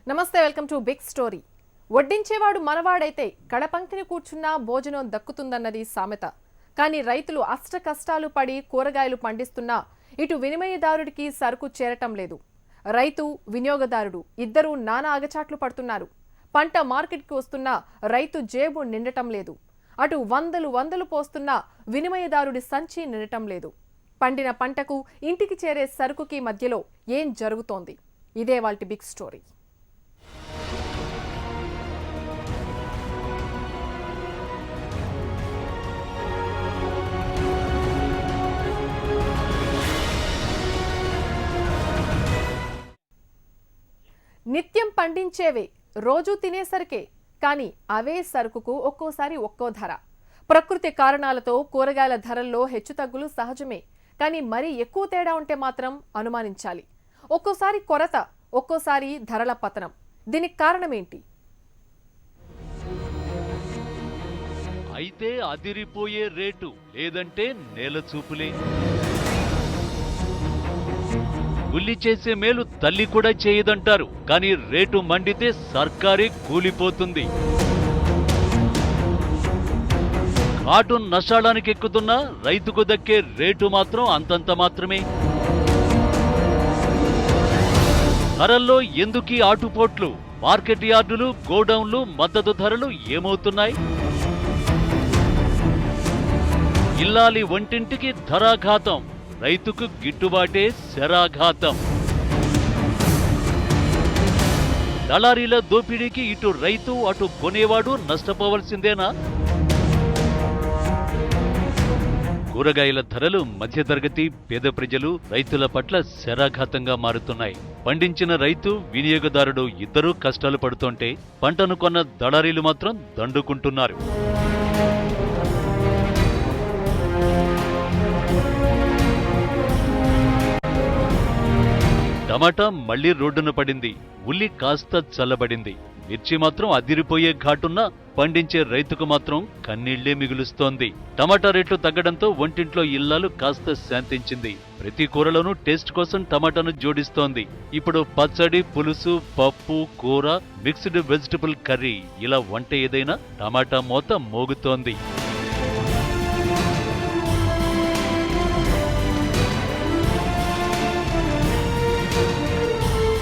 నమస్తే, welcome to big story. వడ్డించేవాడు మనవాడైతే కడపంక్తిని కూర్చున్నా భోజనం దక్కుతుందన్నది సామెత. కానీ రైతులు అష్ట కష్టాలు పడి కూరగాయలు పండిస్తున్నా ఇటు వినిమయదారుడికి సరుకు చేరటం లేదు. రైతు, వినియోగదారుడు ఇద్దరూ నానా అగచాట్లు పడుతున్నారు. పంట మార్కెట్కి వస్తున్నా రైతు జేబు నిండటం లేదు. అటు వందలు పోస్తున్నా వినిమయదారుడి సంచి నిండటం లేదు. పండిన పంటకు ఇంటికి చేరే సరుకుకి మధ్యలో ఏం జరుగుతోంది? ఇదే వాల్టి బిగ్ స్టోరీ. నిత్యం పండించేవే రోజు తినేసరికే, కానీ అవే సరుకుకు ఒక్కోసారి ఒక్కో ధర. ప్రకృతి కారణాలతో కూరగాయల ధరల్లో హెచ్చుతగ్గులు సహజమే, కానీ మరీ ఎక్కువ తేడా ఉంటే మాత్రం అనుమానించాలి. ఒక్కోసారి కొరత, ఒక్కోసారి ధరల పతనం. దీనికి కారణమేంటి? అయితే అదిరిపోయే రేటు, లేదంటే నేల చూపులే. ఉల్లి చేసే మేలు తల్లి కూడా చేయదంటారు, కానీ రేటు మండితే సర్కారే కూలిపోతుంది. కాటన్ నష్టాడానికి ఎక్కుతున్నా రైతుకు దక్కే రేటు మాత్రం అంతంత మాత్రమే. ధరల్లో ఎందుకీ ఆటుపోట్లు? మార్కెట్ యార్డులు, గోడౌన్లు మద్దతు ధరలు ఏమవుతున్నాయి? ఇల్లాలి వంటింటికి ధరాఘాతం, రైతుకు గిట్టుబాటే శరాఘాతం. దళారీల దోపిడీకి ఇటు రైతు, అటు కొనేవాడు నష్టపోవలసిందేనా? కూరగాయల ధరలు మధ్యతరగతి, పేద ప్రజలు, రైతుల పట్ల శరాఘాతంగా మారుతున్నాయి. పండించిన రైతు, వినియోగదారుడు ఇద్దరూ కష్టాలు పడుతుంటే పంటను కొన్న దళారీలు మాత్రం దండుకుంటున్నారు. టమాటా మళ్లీ రోడ్డున పడింది. ఉల్లి కాస్త చల్లబడింది. మిర్చి మాత్రం అదిరిపోయే ఘాటున్న పండించే రైతుకు మాత్రం కన్నీళ్లే మిగులుస్తోంది. టమాటా రేట్లు తగ్గడంతో వంటింట్లో ఇల్లాలు కాస్త శాంతించింది. ప్రతి కూరలోనూ టేస్ట్ కోసం టమాటాను జోడిస్తోంది. ఇప్పుడు పచ్చడి, పులుసు, పప్పు, కూర, మిక్స్డ్ వెజిటబుల్ కర్రీ, ఇలా వంట ఏదైనా టమాటా మోత మోగుతోంది.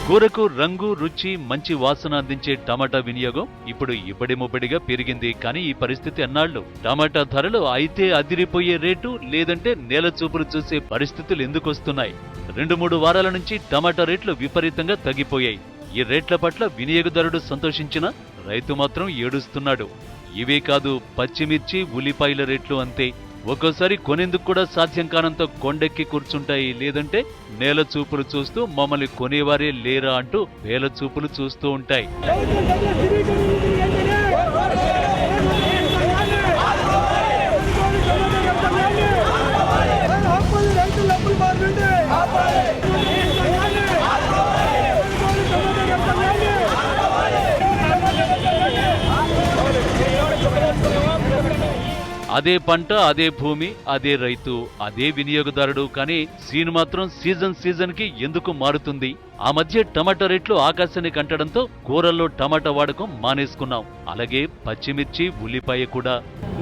కూరకు రంగు, రుచి, మంచి వాసన అందించే టమాటా వినియోగం ఇప్పుడు ఇబ్బడి ముబ్బడిగా పెరిగింది. కానీ ఈ పరిస్థితి అన్నాళ్లు? టమాటా ధరలు అయితే అదిరిపోయే రేటు, లేదంటే నేల చూపులు చూసే పరిస్థితులు ఎందుకొస్తున్నాయి? 2-3 వారాల నుంచి టమాటా రేట్లు విపరీతంగా తగ్గిపోయాయి. ఈ రేట్ల పట్ల వినియోగదారుడు సంతోషించినా రైతు మాత్రం ఏడుస్తున్నాడు. ఇవే కాదు, పచ్చిమిర్చి, ఉల్లిపాయల రేట్లు అంతే. ఒక్కోసారి కొనేందుకు కూడా సాధ్యం కానంత కొండెక్కి కూర్చుంటాయి. లేదంటే నేల చూపులు చూస్తూ మమ్మల్ని కొనేవారే లేరా అంటూ వేల చూపులు చూస్తూ ఉంటాయి. అదే పంట, అదే భూమి, అదే రైతు, అదే వినియోగదారుడు. కానీ సీన్ మాత్రం సీజన్ కి ఎందుకు మారుతుంది? ఆ మధ్య టమాటా రేట్లు ఆకాశానికి అంటడంతో కూరల్లో టమాటా వాడకం మానేసుకున్నాం. అలాగే పచ్చిమిర్చి, ఉల్లిపాయ కూడా.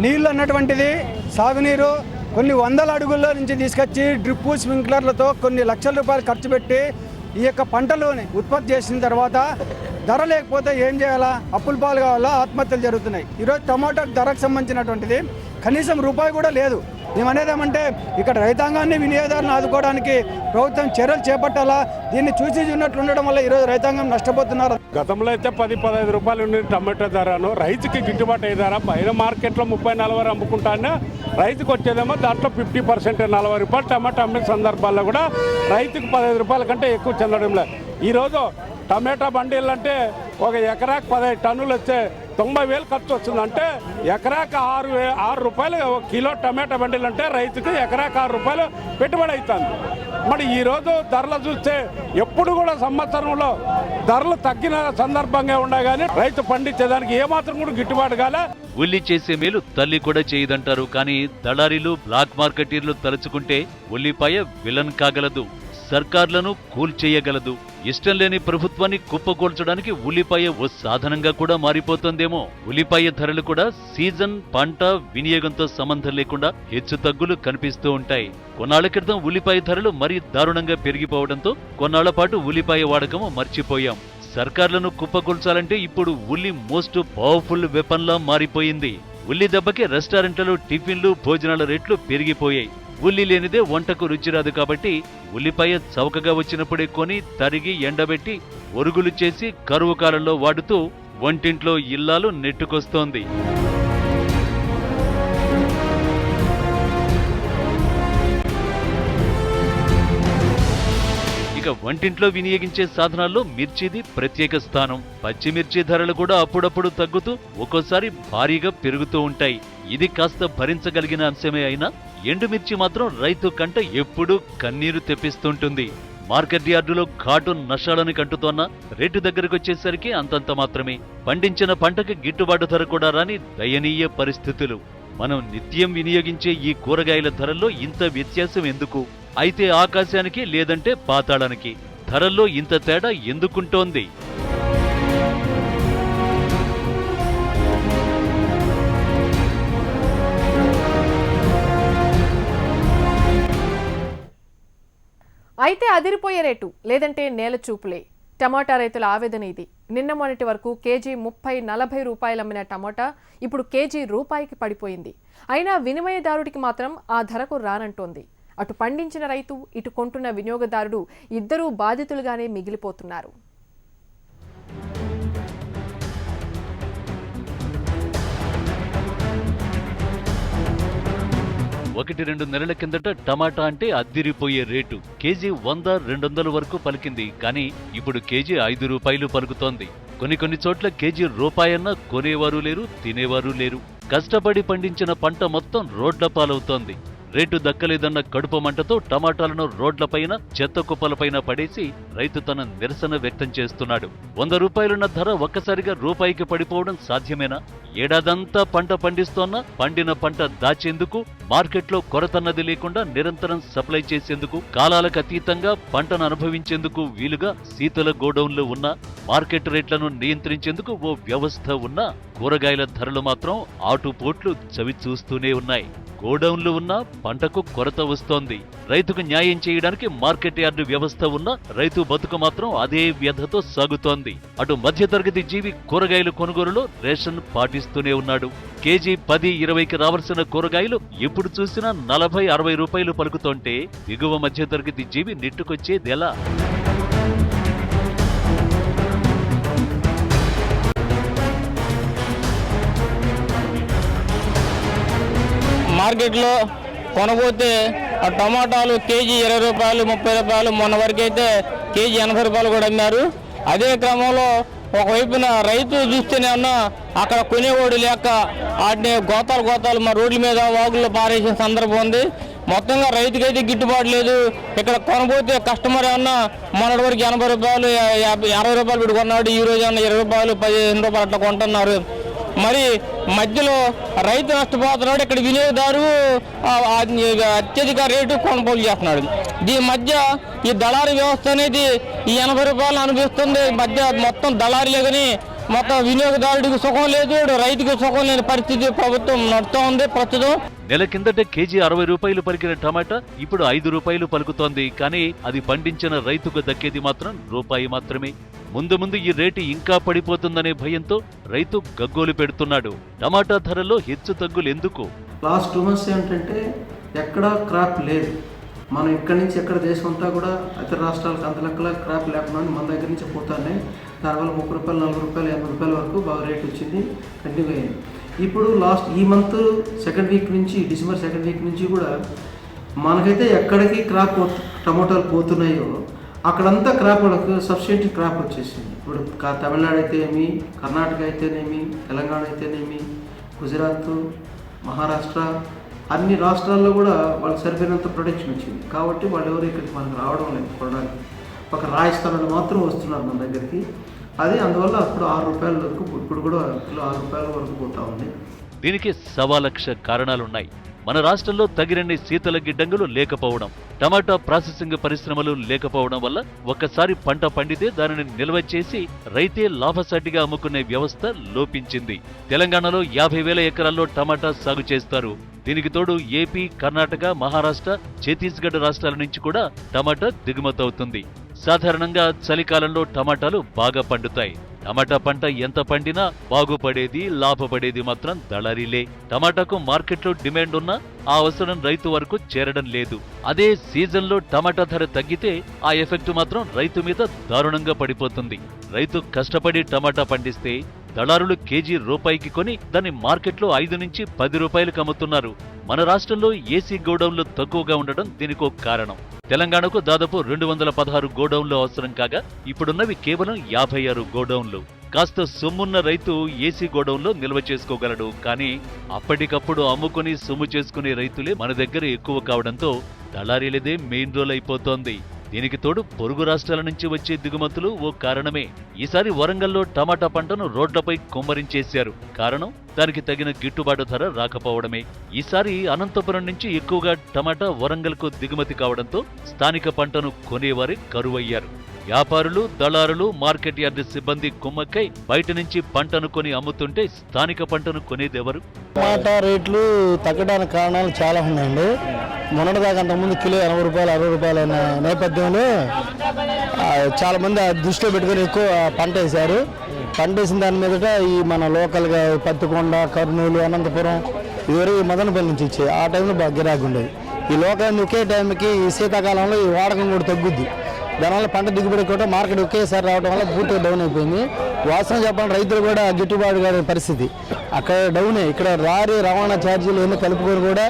నీళ్లు అన్నటువంటిది సాగునీరు కొన్ని వందల అడుగుల్లో నుంచి తీసుకొచ్చి డ్రిప్పు, స్ప్రింక్లర్లతో కొన్ని లక్షల రూపాయలు ఖర్చు పెట్టి ఈ యొక్క పంటలోని ఉత్పత్తి చేసిన తర్వాత ధర లేకపోతే ఏం చేయాలా? అప్పుల పాలు కావాలా? ఆత్మహత్యలు జరుగుతున్నాయి. ఈరోజు టమాటా ధరకు సంబంధించినటువంటిది కనీసం రూపాయి కూడా లేదు. మేమనేది ఏమంటే ఇక్కడ రైతాంగాన్ని, వినియోగదారులను ఆదుకోవడానికి ప్రభుత్వం చర్యలు చేపట్టాలా? దీన్ని చూసి చూన్నట్లు ఉండడం వల్ల ఈరోజు రైతాంగం నష్టపోతున్నారు. గతంలో అయితే 10-15 రూపాయలు ఉండే టమాటా ధరను రైతుకి గిట్టుబాటు అయ్యే ధర బయట మార్కెట్లో 30-40 అమ్ముకుంటానే రైతుకు వచ్చేదేమో దాంట్లో 50%, 40 రూపాయలు టమాటా అమ్మే సందర్భాల్లో కూడా రైతుకు 15 రూపాయల కంటే ఎక్కువ చెందడం లేదు. ఈరోజు టమాటా బండిలు అంటే ఒక ఎకరాకు 15 టన్నులు వచ్చే 90,000 ఖర్చు వస్తుంది. అంటే ఎకరాకు 6 రూపాయలు కిలో టమాటా బండిలు అంటే రైతుకు ఎకరాకు 6 రూపాయలు పెట్టుబడి అవుతుంది. మరి ఈరోజు ధరలు చూస్తే ఎప్పుడు కూడా సంవత్సరంలో ధరలు తగ్గిన సందర్భంగా ఉండే కానీ రైతు పండించేదానికి ఏమాత్రం కూడా గిట్టుబాటు కాలే. ఉల్లి చేసే మేలు తల్లి కూడా చేయదంటారు. కానీ దళారీలు, బ్లాక్ మార్కెటీర్లు తలుచుకుంటే ఉల్లిపాయ విలన్ కాగలదు. సర్కార్లను కూల్చేయగలదు. ఇష్టం లేని ప్రభుత్వాన్ని కుప్పకూల్చడానికి ఉల్లిపాయ ఓ సాధనంగా కూడా మారిపోతుందేమో. ఉల్లిపాయ ధరలు కూడా సీజన్, పంట, వినియోగంతో సంబంధం లేకుండా హెచ్చుతగ్గులు కనిపిస్తూ ఉంటాయి. కొన్నాళ్ల క్రితం ఉల్లిపాయ ధరలు మరీ దారుణంగా పెరిగిపోవడంతో కొన్నాళ్ల పాటు ఉల్లిపాయ వాడకం మర్చిపోయాం. సర్కార్లను కుప్పకూల్చాలంటే ఇప్పుడు ఉల్లి మోస్ట్ పవర్ఫుల్ వెపన్లా మారిపోయింది. ఉల్లి దెబ్బకి రెస్టారెంట్లలో టిఫిన్లు, భోజనాల రేట్లు పెరిగిపోయాయి. ఉల్లి లేనిదే వంటకు రుచి రాదు కాబట్టి ఉల్లిపాయ చౌకగా వచ్చినప్పుడే కొని తరిగి ఎండబెట్టి ఒరుగులు చేసి కరువు కాలంలో వాడుతూ వంటింట్లో ఇల్లాలు నెట్టుకొస్తోంది. ఇక వంటింట్లో వినియోగించే సాధనాల్లో మిర్చిది ప్రత్యేక స్థానం. పచ్చిమిర్చి ధరలు కూడా అప్పుడప్పుడు తగ్గుతూ ఒక్కోసారి భారీగా పెరుగుతూ ఉంటాయి. ఇది కాస్త భరించగలిగిన అంశమే అయినా ఎండుమిర్చి మాత్రం రైతు కంట ఎప్పుడూ కన్నీరు తెప్పిస్తుంటుంది. మార్కెట్ యార్డులో ఘాటు నష్టాలను కంటుతోన్న రేటు దగ్గరకొచ్చేసరికి అంతంత మాత్రమే. పండించిన పంటకి గిట్టుబాటు ధర కూడా రాని దయనీయ పరిస్థితులు. మనం నిత్యం వినియోగించే ఈ కూరగాయల ధరల్లో ఇంత వ్యత్యాసం ఎందుకు? అయితే ఆకాశానికి లేదంటే పాతాళానికి ధరల్లో ఇంత తేడా ఎందుకుంటోంది? అయితే అదిరిపోయే రేటు లేదంటే నేల చూపులే. టమాటా రైతుల ఆవేదన ఇది. నిన్న మొన్నటి వరకు కేజీ 30-40 రూపాయలు అమ్మిన టమాటా ఇప్పుడు కేజీ రూపాయికి పడిపోయింది. అయినా వినిమయదారుడికి మాత్రం ఆ ధరకు రానంటోంది. అటు పండించిన రైతు, ఇటు కొంటున్న వినియోగదారుడు ఇద్దరూ బాధితులుగానే మిగిలిపోతున్నారు. 1-2 నెలల కిందట టమాటా అంటే అద్దిరిపోయే రేటు. కేజీ 100-200 వరకు పలికింది. కానీ ఇప్పుడు కేజీ 5 రూపాయలు పలుకుతోంది. కొన్ని చోట్ల కేజీ రూపాయన్నా కొనేవారు లేరు, తినేవారు లేరు. కష్టపడి పండించిన పంట మొత్తం రోడ్ల పాలవుతోంది. రేటు దక్కలేదన్న కడుపు మంటతో టమాటాలను రోడ్లపైన, చెత్త కుప్పలపైన పడేసి రైతు తన నిరసన వ్యక్తం చేస్తున్నాడు. 100 రూపాయలున్న ధర ఒక్కసారిగా రూపాయికి పడిపోవడం సాధ్యమేనా? ఏడాదంతా పంట పండిస్తోన్నా పండిన పంట దాచేందుకు, మార్కెట్లో కొరతన్నది లేకుండా నిరంతరం సప్లై చేసేందుకు, కాలాలకు అతీతంగా పంటను అనుభవించేందుకు వీలుగా శీతల గోడౌన్లు ఉన్నా, మార్కెట్ రేట్లను నియంత్రించేందుకు ఓ వ్యవస్థ ఉన్నా కూరగాయల ధరలు మాత్రం ఆటుపోట్లు చవి చూస్తూనే ఉన్నాయి. గోడౌన్లు ఉన్నా పంటకు కొరత వస్తోంది. రైతుకు న్యాయం చేయడానికి మార్కెట్ యార్డు వ్యవస్థ ఉన్నా రైతు బతుకు మాత్రం అదే వ్యధతో సాగుతోంది. అటు మధ్యతరగతి జీవి కూరగాయల కొనుగోలులో రేషన్ పాటిస్తూనే ఉన్నాడు. కేజీ 10-20కి రావాల్సిన కూరగాయలు ఎప్పుడు చూసినా 40-60 రూపాయలు పలుకుతోంటే దిగువ మధ్యతరగతి జీవి నెట్టుకొచ్చేదెలా? మార్కెట్లో కొనబోతే ఆ టమాటాలు కేజీ 20 రూపాయలు, 30 రూపాయలు, మొన్న వరకు అయితే కేజీ 80 రూపాయలు కూడా అమ్మారు. అదే క్రమంలో ఒకవైపున రైతు చూస్తేనే ఉన్నా అక్కడ కొనేవాడు లేక వాటిని గోతాలు మా రోడ్ల మీద, వాగుల్లో పారేసిన సందర్భం ఉంది. మొత్తంగా రైతుకైతే గిట్టుబాటు లేదు. ఇక్కడ కొనబోతే కస్టమర్ ఏమన్నా మొన్నటి వరకు 80 రూపాయలు, 60 రూపాయలు పెట్టి కొన్నాడు. ఈ రోజు ఏమన్నా 20 రూపాయలు, 15 రూపాయలు అట్లా కొంటున్నారు. మరి మధ్యలో రైతు నష్టపోతున్నాడు, ఇక్కడ వినియోగదారు అత్యధిక రేటు కొనుగోలు చేస్తున్నాడు. దీని మధ్య ఈ దళారీ వ్యవస్థ అనేది ఈ 80 రూపాయలు అనిపిస్తుంది. మధ్య మొత్తం దళారీలే కానీ మొత్తం వినియోగదారుడికి సుఖం లేదు, రైతుకి సుఖం లేని పరిస్థితి ప్రభుత్వం నడుస్తూ ఉంది ప్రస్తుతం. నెల కిందట కేజీ 60 రూపాయలు పలికిన టమాటా ఇప్పుడు 5 రూపాయలు పలుకుతోంది. కానీ అది పండించిన రైతుకు దక్కేది మాత్రం రూపాయి మాత్రమే. ముందు ఈ రేటు ఇంకా పడిపోతుందనే భయంతో రైతు గగ్గోలు పెడుతున్నాడు. టమాటా ధరలో హెచ్చు తగ్గులు ఎందుకు? లాస్ట్ 2 months ఏంటంటే ఎక్కడా క్రాప్ లేదు. మనం ఇక్కడి నుంచి ఎక్కడ దేశం అంతా కూడా ఇతర రాష్ట్రాలకు అంత లెక్కల క్రాప్ లేకుండా మన దగ్గర నుంచి పోతానే. దానివల్ల 30 రూపాయలు, 40 రూపాయలు, 80 రూపాయల వరకు బాగా రేట్ వచ్చింది, కంటిన్యూ అయింది. ఇప్పుడు లాస్ట్ ఈ మంత్ సెకండ్ వీక్ నుంచి, డిసెంబర్ సెకండ్ వీక్ నుంచి కూడా మనకైతే ఎక్కడికి క్రాప్ టమోటాలు పోతున్నాయో అక్కడంతా క్రాప్ వాళ్ళకు సబ్సిడీ క్రాప్ వచ్చేసింది. ఇప్పుడు తమిళనాడు అయితేనేమి, కర్ణాటక అయితేనేమి, తెలంగాణ అయితేనేమి, గుజరాత్, మహారాష్ట్ర, అన్ని రాష్ట్రాల్లో కూడా వాళ్ళకి సరిపోయినంత ప్రొడక్షన్ వచ్చింది. కాబట్టి వాళ్ళు ఎవరు ఇక్కడికి మనకు రావడం లేదు కొనడానికి. ఒక రాజస్థాన్ మాత్రం వస్తున్నారు మన దగ్గరికి. అది అందువల్ల అప్పుడు 6 రూపాయల వరకు, ఇప్పుడు కూడా కిలో 6 రూపాయల వరకు పోతా ఉంది. దీనికి 1,00,000 కారణాలున్నాయి. మన రాష్ట్రంలో తగినన్ని శీతల గిడ్డంగులు లేకపోవడం, టమాటా ప్రాసెసింగ్ పరిశ్రమలు లేకపోవడం వల్ల ఒక్కసారి పంట పండితే దానిని నిల్వ చేసి రైతే లాభసాటిగా అమ్ముకునే వ్యవస్థ లోపించింది. తెలంగాణలో 50,000 ఎకరాల్లో టమాటా సాగు చేస్తారు. దీనికి తోడు ఏపీ, కర్ణాటక, మహారాష్ట్ర, ఛత్తీస్గఢ్ రాష్ట్రాల నుంచి కూడా టమాటా దిగుమతవుతుంది. సాధారణంగా చలికాలంలో టమాటాలు బాగా పండుతాయి. టమాటా పంట ఎంత పండినా బాగుపడేది, లాభపడేది మాత్రం దళారీలే. టమాటాకు మార్కెట్లో డిమాండ్ ఉన్నా ఆ అవసరం రైతు వరకు చేరడం లేదు. అదే సీజన్లో టమాటా ధర తగ్గితే ఆ ఎఫెక్ట్ మాత్రం రైతు మీద దారుణంగా పడిపోతుంది. రైతు కష్టపడి టమాటా పండిస్తే దళారులు కేజీ రూపాయికి కొని దాన్ని మార్కెట్లో 5 నుంచి 10 రూపాయలకు అమ్ముతున్నారు. మన రాష్ట్రంలో ఏసీ గోడౌన్లు తక్కువగా ఉండడం దీనికో కారణం. తెలంగాణకు దాదాపు 216 గోడౌన్లు అవసరం కాగా ఇప్పుడున్నవి కేవలం 56 గోడౌన్లు. కాస్త సొమ్మున్న రైతు ఏసీ గోడౌన్లో నిల్వ చేసుకోగలడు. కానీ అప్పటికప్పుడు అమ్ముకుని సొమ్ము చేసుకునే రైతులే మన దగ్గర ఎక్కువ కావడంతో దళారీలదే మెయిన్ రోల్ అయిపోతోంది. దీనికి తోడు పొరుగు రాష్ట్రాల నుంచి వచ్చే దిగుమతులు ఓ కారణమే. ఈసారి వరంగల్లో టమాటా పంటను రోడ్లపై కుమ్మరించేశారు. కారణం దానికి తగిన గిట్టుబాటు ధర రాకపోవడమే. ఈసారి అనంతపురం నుంచి ఎక్కువగా టమాటా వరంగల్కు దిగుమతి కావడంతో స్థానిక పంటను కొనేవారే కరువయ్యారు. వ్యాపారులు, దళారులు, మార్కెట్ యార్డు సిబ్బంది కుమ్మక్కై బయట నుంచి పంటను కొని అమ్ముతుంటే స్థానిక పంటను కొనేదెవరు? టమాటా రేట్లు తగ్గడానికి కారణాలు చాలా ఉన్నాయండి. మొన్నటిదాకా అంతకుముందు కిలో 80 రూపాయలు, 60 రూపాయలు అయిన నేపథ్యంలో చాలా మంది దృష్టిలో పెట్టుకుని ఎక్కువ పంట వేశారు. పంట వేసిన దాని మీదట ఈ మన లోకల్గా పత్తికొండ, కర్నూలు, అనంతపురం ఇదివరకు మదనపల్లి నుంచి వచ్చాయి. ఆ టైంలో బాగా గిరాకీ ఉండేది. ఈ లోకల్ ఒకే టైంకి ఈ శీతాకాలంలో ఈ వాడకం కూడా తగ్గుద్ది. దానివల్ల పంట దిగుబడి కూడా మార్కెట్ ఒకేసారి రావడం వల్ల పూర్తిగా డౌన్ అయిపోయింది. వాస్తవం చెప్పాలంటే రైతులు కూడా గిట్టుబాటు కాని పరిస్థితి. అక్కడ డౌనే. ఇక్కడ రవాణా ఛార్జీలు ఎన్ని కలుపుకొని కూడా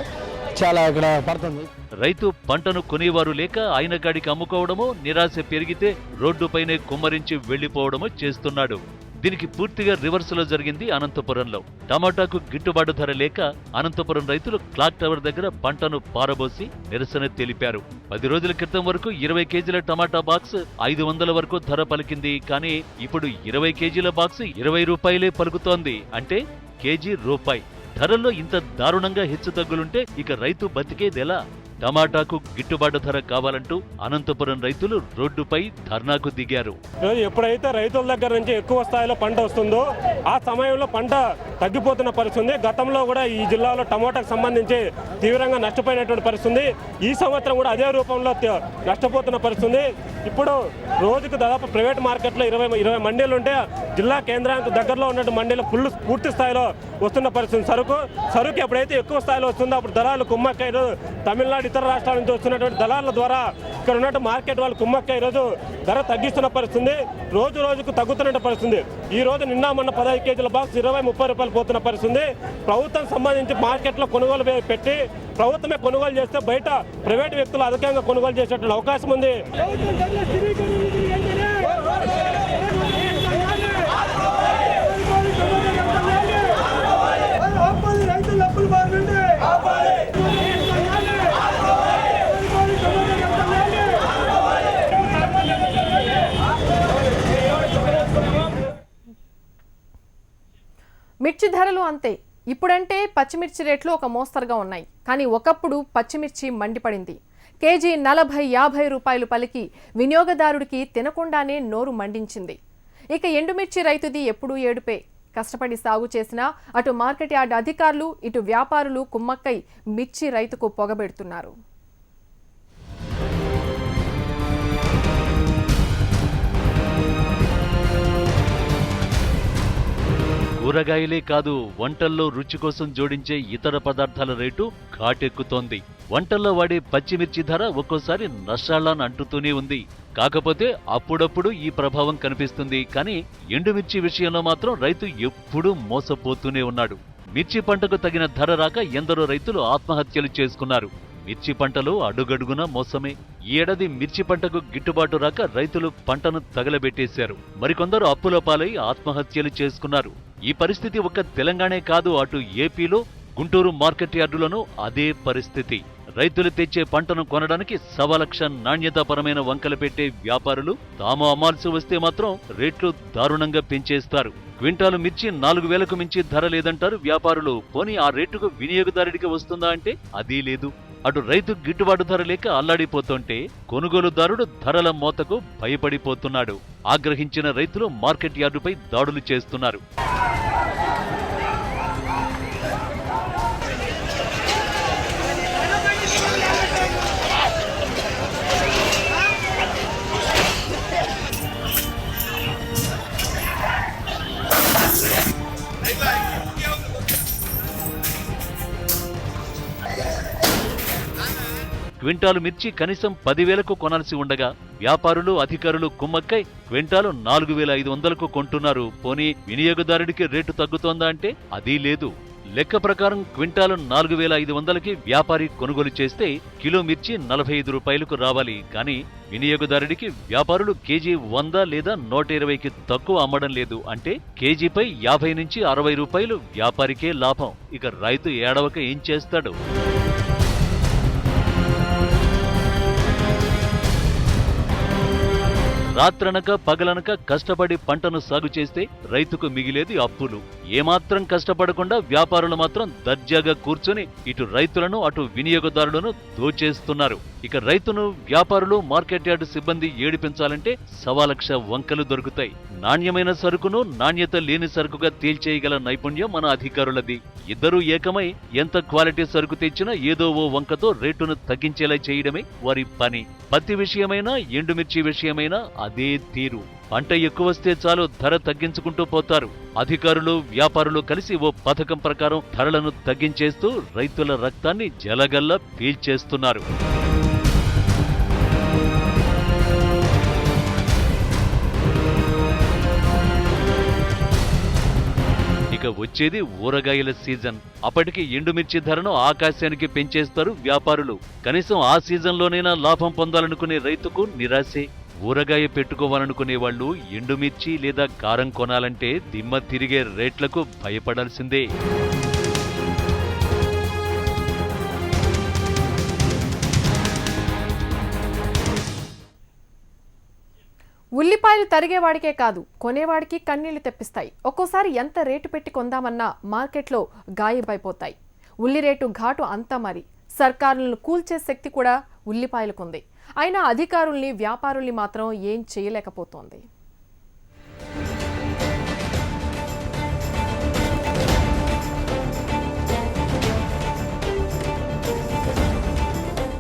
చాలా ఇక్కడ పడుతుంది. రైతు పంటను కొనేవారు లేక ఆయన గాడికి అమ్ముకోవడమో, నిరాశ పెరిగితే రోడ్డుపైనే కుమ్మరించి వెళ్లిపోవడమో చేస్తున్నాడు. దీనికి పూర్తిగా రివర్సులో జరిగింది అనంతపురంలో. టమాటాకు గిట్టుబాటు ధర లేక అనంతపురం రైతులు క్లాక్ టవర్ దగ్గర పంటను పారబోసి నిరసన తెలిపారు. 10 రోజుల క్రితం వరకు 20 కేజీల టమాటా బాక్స్ 500 వరకు ధర పలికింది. కానీ ఇప్పుడు 20 కేజీల బాక్స్ 20 రూపాయలే పలుకుతోంది. అంటే కేజీ రూపాయి. ధరల్లో ఇంత దారుణంగా హెచ్చుతగ్గులుంటే ఇక రైతు బతికేదెలా? టమాటాకు గిట్టుబాటు ధర కావాలంటూ అనంతపురం రైతులు రోడ్డుపై ధర్నాకు దిగారు. ఎప్పుడైతే రైతుల దగ్గర నుంచి ఎక్కువ స్థాయిలో పంట వస్తుందో ఆ సమయంలో పంట తగ్గిపోతున్న పరిస్థితి. గతంలో కూడా ఈ జిల్లాలో టమాటాకు సంబంధించి తీవ్రంగా నష్టపోయినటువంటి పరిస్థితి. ఈ సంవత్సరం కూడా అదే రూపంలో నష్టపోతున్న పరిస్థితి. ఇప్పుడు రోజుకు దాదాపు ప్రైవేట్ మార్కెట్లో 20 మండీలు ఉంటే జిల్లా కేంద్రానికి దగ్గరలో ఉన్నటువంటి మండీలు పూర్తి స్థాయిలో వస్తున్న పరిస్థితి. సరుకు ఎప్పుడైతే ఎక్కువ స్థాయిలో వస్తుందో అప్పుడు దళాలు కుమ్మక్క ఈరోజు తమిళనాడు, ఇతర రాష్ట్రాల నుంచి వస్తున్నటువంటి దళాల ద్వారా ఇక్కడ ఉన్నటువంటి మార్కెట్ వాళ్ళు కుమ్మక్క ఈరోజు ధర తగ్గిస్తున్న పరిస్థితి. రోజు రోజుకు తగ్గుతున్న పరిస్థితి. ఈ రోజు నిన్న మొన్న 15 కేజీల బాక్స్ 20-30 రూపాయలు పోతున్న పరిస్థితి. ప్రభుత్వం సంబంధించి మార్కెట్లో కొనుగోలు పెట్టి ప్రభుత్వమే కొనుగోలు చేస్తే బయట ప్రైవేట్ వ్యక్తులు అధికంగా కొనుగోలు చేసేటువంటి అవకాశం ఉంది. మిర్చి ధరలు అంతే. ఇప్పుడంటే పచ్చిమిర్చి రేట్లు ఒక మోస్తరుగా ఉన్నాయి. కానీ ఒకప్పుడు పచ్చిమిర్చి మండిపడింది. కేజీ 40-50 రూపాయలు పలికి వినియోగదారుడికి తినకుండానే నోరు మండించింది. ఇక ఎండుమిర్చి రైతుది ఎప్పుడూ ఏడుపే. కష్టపడి సాగు చేసినా అటు మార్కెట్ యార్డ్ అధికారులు, ఇటు వ్యాపారులు కుమ్మక్కై మిర్చి రైతుకు పొగబెడుతున్నారు. కూరగాయలే కాదు, వంటల్లో రుచి కోసం జోడించే ఇతర పదార్థాల రేటు ఘాటెక్కుతోంది. వంటల్లో వాడే పచ్చిమిర్చి ధర ఒక్కోసారి నష్టాలను అంటుతూనే ఉంది. కాకపోతే అప్పుడప్పుడు ఈ ప్రభావం కనిపిస్తుంది. కానీ ఎండుమిర్చి విషయంలో మాత్రం రైతు ఎప్పుడూ మోసపోతూనే ఉన్నాడు. మిర్చి పంటకు తగిన ధర రాక ఎందరో రైతులు ఆత్మహత్యలు చేసుకున్నారు. మిర్చి పంటలో అడుగడుగునా మోసమే. ఈ ఏడాది మిర్చి పంటకు గిట్టుబాటు రాక రైతులు పంటను తగలబెట్టేశారు. మరికొందరు అప్పుల పాలై ఆత్మహత్యలు చేసుకున్నారు. ఈ పరిస్థితి ఒక్క తెలంగాణే కాదు, అటు ఏపీలో గుంటూరు మార్కెట్ యార్డులను అదే పరిస్థితి. రైతులు తెచ్చే పంటను కొనడానికి 1.25 లక్ష నాణ్యతాపరమైన వంకలు పెట్టే వ్యాపారులు తాము అమ్మాల్సి వస్తే మాత్రం రేట్లు దారుణంగా పెంచేస్తారు. క్వింటాలు మిర్చి 4,000కు మించి ధర లేదంటారు వ్యాపారులు. పోనీ ఆ రేటుకు వినియోగదారుడికి వస్తుందా అంటే అదీ లేదు. అటు రైతు గిట్టుబాటు ధర లేక అల్లాడిపోతుంటే కొనుగోలుదారుడు ధరల మోతకు భయపడిపోతున్నాడు. ఆగ్రహించిన రైతులు మార్కెట్ యార్డుపై దాడులు చేస్తున్నారు. క్వింటాలు మిర్చి కనీసం 10,000కు కొనాల్సి ఉండగా వ్యాపారులు అధికారులు కుమ్మక్కై క్వింటాలు 4,500కు కొంటున్నారు. పోనీ వినియోగదారుడికి రేటు తగ్గుతోందా అంటే అదీ లేదు. లెక్క ప్రకారం క్వింటాలు 4,500కి వ్యాపారి కొనుగోలు చేస్తే కిలో మిర్చి 45 రూపాయలకు రావాలి. కానీ వినియోగదారుడికి వ్యాపారులు కేజీ 100 లేదా 120కి తక్కువ అమ్మడం లేదు. అంటే కేజీపై 50 నుంచి 60 రూపాయలు వ్యాపారికే లాభం. ఇక రైతు ఏడవక ఏం చేస్తాడు? రాత్రనక పగలనక కష్టపడి పంటను సాగు చేస్తే రైతుకు మిగిలేది అప్పులు. ఏమాత్రం కష్టపడకుండా వ్యాపారులు మాత్రం దర్జాగా కూర్చొని ఇటు రైతులను అటు వినియోగదారులను దోచేస్తున్నారు. ఇక రైతును వ్యాపారులు మార్కెట్ యార్డు సిబ్బంది ఏడిపించాలంటే 1,00,000 వంకలు దొరుకుతాయి. నాణ్యమైన సరుకును నాణ్యత లేని సరుకుగా తేల్చేయగల నైపుణ్యం మన అధికారులది. ఇద్దరూ ఏకమై ఎంత క్వాలిటీ సరుకు తెచ్చినా ఏదో ఓ వంకతో రేటును తగ్గించేలా చేయడమే వారి పని. పత్తి విషయమైనా ఎండుమిర్చి విషయమైనా అదే తీరు. పంట ఎక్కువస్తే చాలు ధర తగ్గించుకుంటూ పోతారు. అధికారులు వ్యాపారులు కలిసి ఓ పథకం ప్రకారం ధరలను తగ్గించేస్తూ రైతుల రక్తాన్ని జలగల్లా పీల్చేస్తున్నారు. ఇక వచ్చేది ఊరగాయల సీజన్. అప్పటికి ఎండుమిర్చి ధరను ఆకాశానికి పెంచేస్తారు వ్యాపారులు. కనీసం ఆ సీజన్లోనైనా లాభం పొందాలనుకునే రైతుకు నిరాశే. ఊరగాయ పెట్టుకోవాలనుకునే వాళ్ళు ఎండుమిర్చి లేదా కారం కొనాలంటే దిమ్మ తిరిగే రేట్లకు భయపడాల్సిందే. ఉల్లిపాయలు తరిగేవాడికే కాదు కొనేవాడికి కన్నీళ్లు తెప్పిస్తాయి. ఒక్కోసారి ఎంత రేటు పెట్టి కొందామన్నా మార్కెట్లో గాయబైపోతాయి. ఉల్లి రేటు ఘాటు అంతా మరి. సర్కారులను కూల్చే శక్తి కూడా ఉల్లిపాయలకుంది. అయినా అధికారుల్ని వ్యాపారుల్ని మాత్రం ఏం చేయలేకపోతోంది.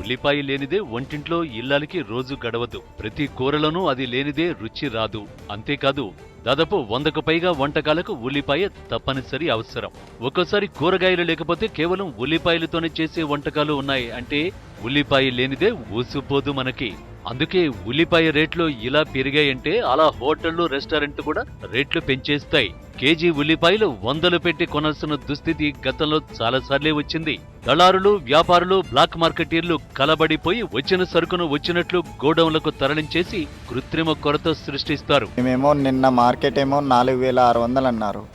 ఉల్లిపాయ లేనిదే వంటింట్లో ఇల్లాలకి రోజు గడవదు. ప్రతి కూరలోనూ అది లేనిదే రుచి రాదు. అంతేకాదు దాదాపు 100కు పైగా వంటకాలకు ఉల్లిపాయ తప్పనిసరి అవసరం. ఒక్కోసారి కూరగాయలు లేకపోతే కేవలం ఉల్లిపాయలతోనే చేసే వంటకాలు ఉన్నాయి. అంటే ఉల్లిపాయ లేనిదే ఊసిపోదు మనకి. అందుకే ఉల్లిపాయ రేట్లు ఇలా పెరిగాయంటే అలా హోటళ్లు రెస్టారెంట్లు కూడా రేట్లు పెంచేస్తాయి. కేజీ ఉల్లిపాయలు 100లు పెట్టి కొనాల్సిన దుస్థితి గతంలో చాలాసార్లే వచ్చింది. దళారులు వ్యాపారులు బ్లాక్ మార్కెటీర్లు కలబడిపోయి వచ్చిన సరుకును వచ్చినట్లు గోడౌన్లకు తరలించేసి కృత్రిమ కొరత సృష్టిస్తారు. మేమేమో నిన్న మార్కెట్ ఏమో 4,600 అన్నారు.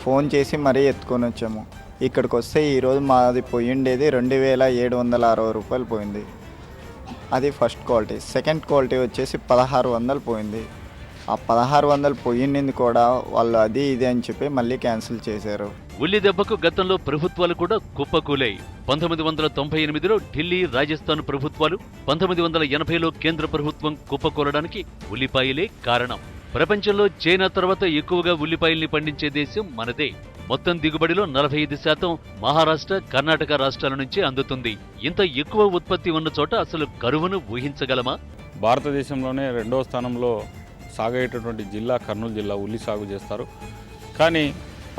ఫోన్ చేసి మరీ ఎత్తుకొని వచ్చాము. ఇక్కడికి వస్తే ఈరోజు మాది పోయిండేది 2,760 రూపాయలు పోయింది. అది ఫస్ట్ క్వాలిటీ. సెకండ్ క్వాలిటీ వచ్చేసి 1,600 పోయింది. ఆ 1,600 పోయింది కూడా వాళ్ళు అది ఇది అని చెప్పి మళ్ళీ క్యాన్సిల్ చేశారు. ఉల్లి దెబ్బకు గతంలో ప్రభుత్వాలు కూడా కుప్పకూలాయి. 1998లో ఢిల్లీ రాజస్థాన్ ప్రభుత్వాలు, 1980లో కేంద్ర ప్రభుత్వం కుప్పకూలడానికి ఉల్లిపాయలే కారణం. ప్రపంచంలో చైనా తర్వాత ఎక్కువగా ఉల్లిపాయల్ని పండించే దేశం మనదే. మొత్తం దిగుబడిలో 45% మహారాష్ట్ర కర్ణాటక రాష్ట్రాల నుంచి అందుతుంది. ఇంత ఎక్కువ ఉత్పత్తి ఉన్న చోట అసలు కరువును ఊహించగలమా? భారతదేశంలోనే 2వ స్థానంలో సాగేటటువంటి జిల్లా కర్నూలు జిల్లా ఉల్లి సాగు చేస్తారు. కానీ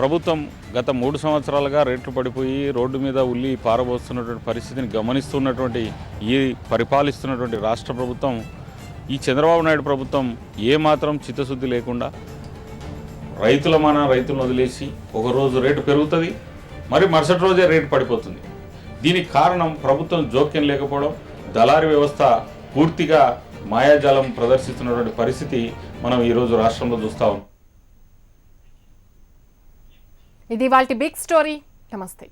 ప్రభుత్వం గత 3 సంవత్సరాలుగా రేట్లు పడిపోయి రోడ్డు మీద ఉల్లి పారబోస్తున్నటువంటి పరిస్థితిని గమనిస్తున్నటువంటి ఈ పరిపాలిస్తున్నటువంటి రాష్ట్ర ప్రభుత్వం, ఈ చంద్రబాబు నాయుడు ప్రభుత్వం ఏమాత్రం చిత్తశుద్ధి లేకుండా రైతులను వదిలేసి ఒకరోజు రేటు పెరుగుతుంది, మరి మరుసటి రోజే రేటు పడిపోతుంది. దీనికి కారణం ప్రభుత్వం జోక్యం లేకపోవడం, దళారీ వ్యవస్థ పూర్తిగా మాయాజాలం ప్రదర్శిస్తున్నటువంటి పరిస్థితి మనం ఈరోజు రాష్ట్రంలో చూస్తా ఉన్నాం. ఇది వాల్టి బిగ్ స్టోరీ. నమస్తే.